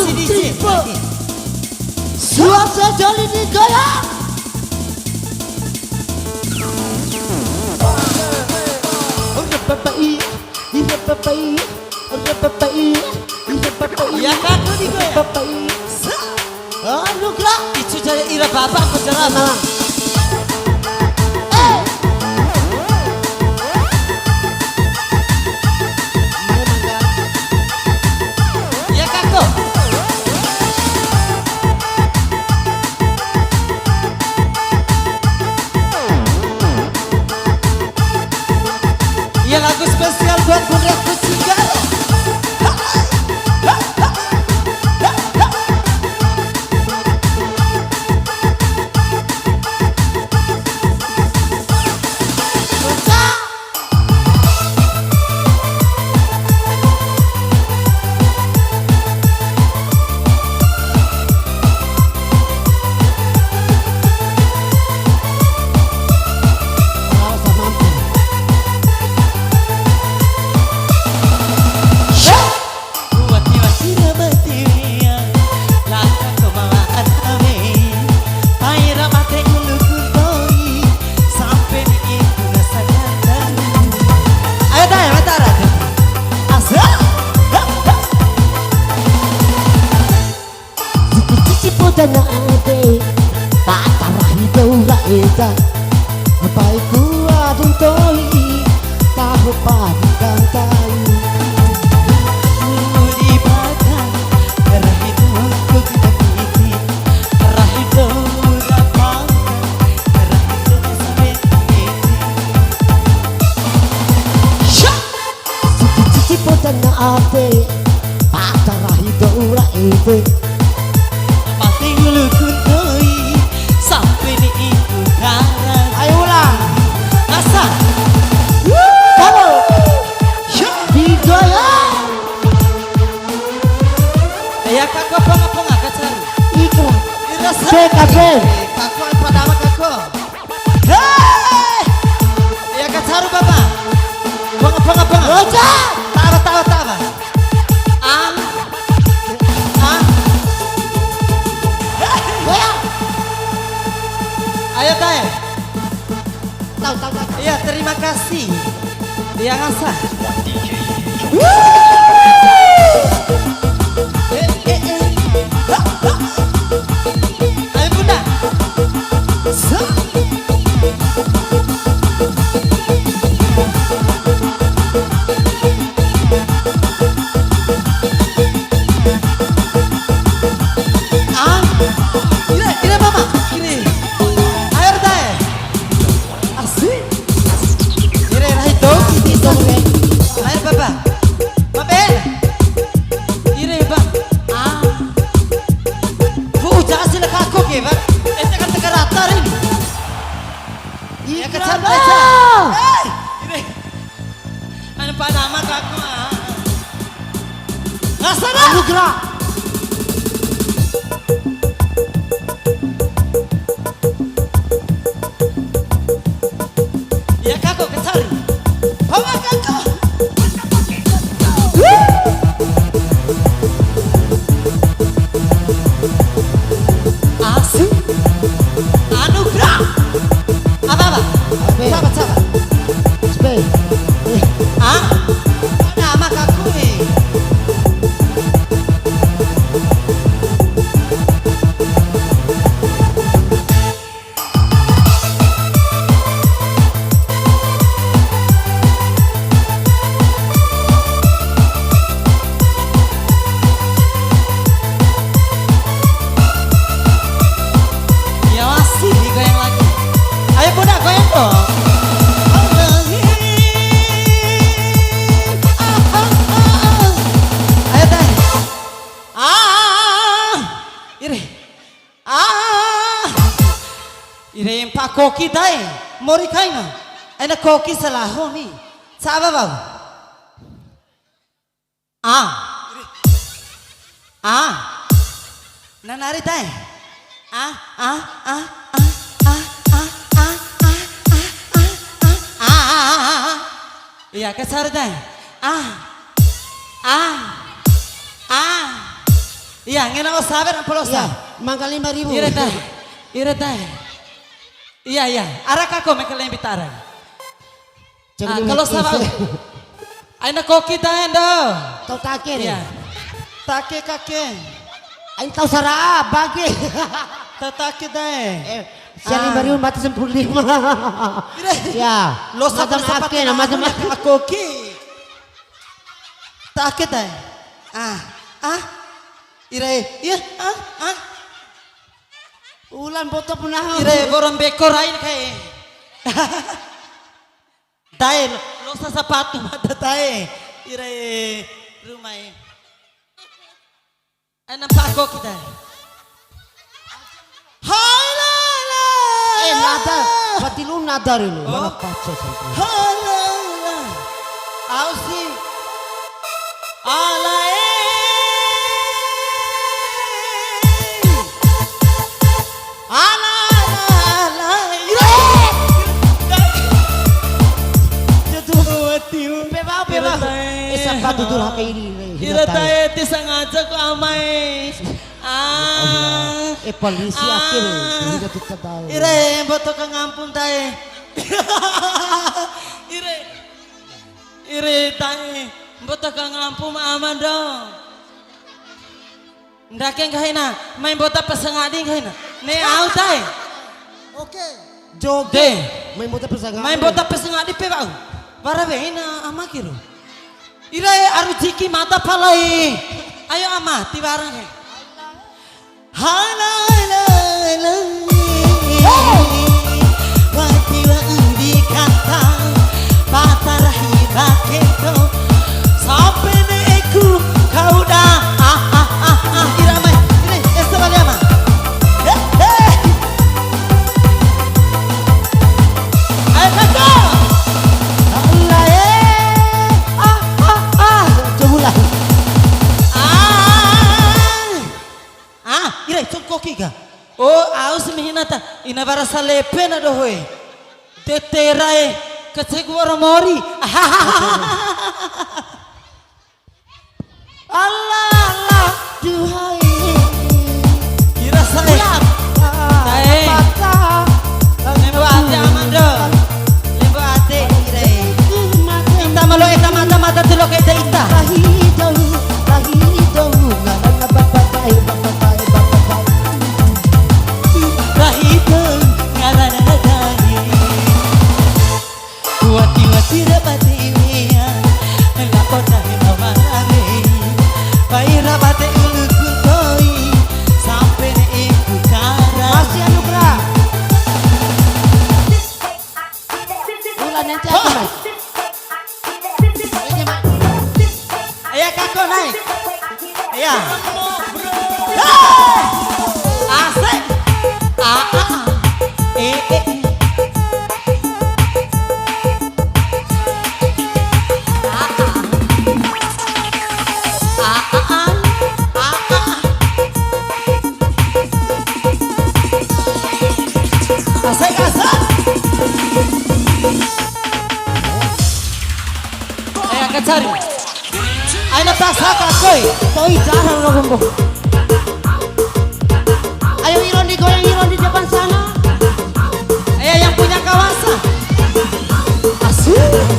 si DJ. Suara jali digoyang. Ya kaku digoyang. Anugerah Itu jadi ira bapak pencerama. Ya kaku. Ya lagu spesial buat Bunda Kucinggal. Dana ade patara hidup rakyat baik kuat untuk tahu padikan tahu Di badan rahidku kita kiti rahidu rapang rahidu sampai cici dana ade patara hidup rakyat sampai ni itu karena ayo ulang asa halo digoyang ya kakak apa ngangkat cari iklan irasa BKB kakak pertama kakak hei ya kacaru bapak apa Roja tawa goyang ayo tay tahu iya terima kasih dia ngasa ayo bunda Kira mama kiri ayo tay asik kira itu ayo bapak bapak kira bang bu jangan sila kaku ke bang ente kan tegar atar ini ya kecap kiri anu panama kaku ngasana anugerah ya kaku kecari bawa kaku asik anugerah apa sahabat Spay nama kaku nih ya masih digoyang lagi ayo bunda goyang dong ayo teh ire yang pak koki teh mori kaina enak koki salah nih sabar bang nanari teh iya kesar teh Iya, ngena ko sabar ang polosa. Ya, mangga 5.000. Ira tay. Iya. Arak ako may kalahin bitara. Kalau sabar. Ay na koki tayo do. Tau take Iya. nih. Take kake. Ay tau sarap bagi. Tatake tayo. Siya 5.000 mati 10.000. Ya. Lo sabar Madam sapat ake na madam ake. koki. Take tayo. Ira iya. Ulan boto punah. Ira borong bekor ain kay. Tayo lo sa sapato mata tayo. Ira rumah. Anong pa ako kita? Hala! Nada. Pati lu nada rin. Mana paco sampai. Hala! Ausi! Ala Sapato tuh hak ini. Ira tayo ti sangadya ko amay. Polisi akhir. Hindi kita tahu. Ire, boto ka ngampun tayo. Ire tayo. Boto ka ngampun maaman dong. Ndaking kahay na. May boto pasangading kahay na. Ne out tayo. Oke. Joge. De. Main bola pasangan. May boto pasangading pe bau. Para be na amakiro. Ire arujiki mata palai. Ayo ama tibarang he. Hala wati wa indi kata patarahi baketo sampai neku kau dah Irama ini estabale ama. Ayo kakak. Ira koki ga. Oh, aus mihinata. Ina barasa lepe na dohoy. Teterai kecegwara mori. Allah, duhai. Ira saya. Tae. Lembo ate amando. Lembo ate ira. Ita malo eta mata tulok eta ita. Ayah kakak naik. Ayah. Asik. Ayah kacari. Ay natasaka koy. Toy jarang lo gumbo. Ayo Iron di depan sana. Ayah yang punya kawasan. Asik.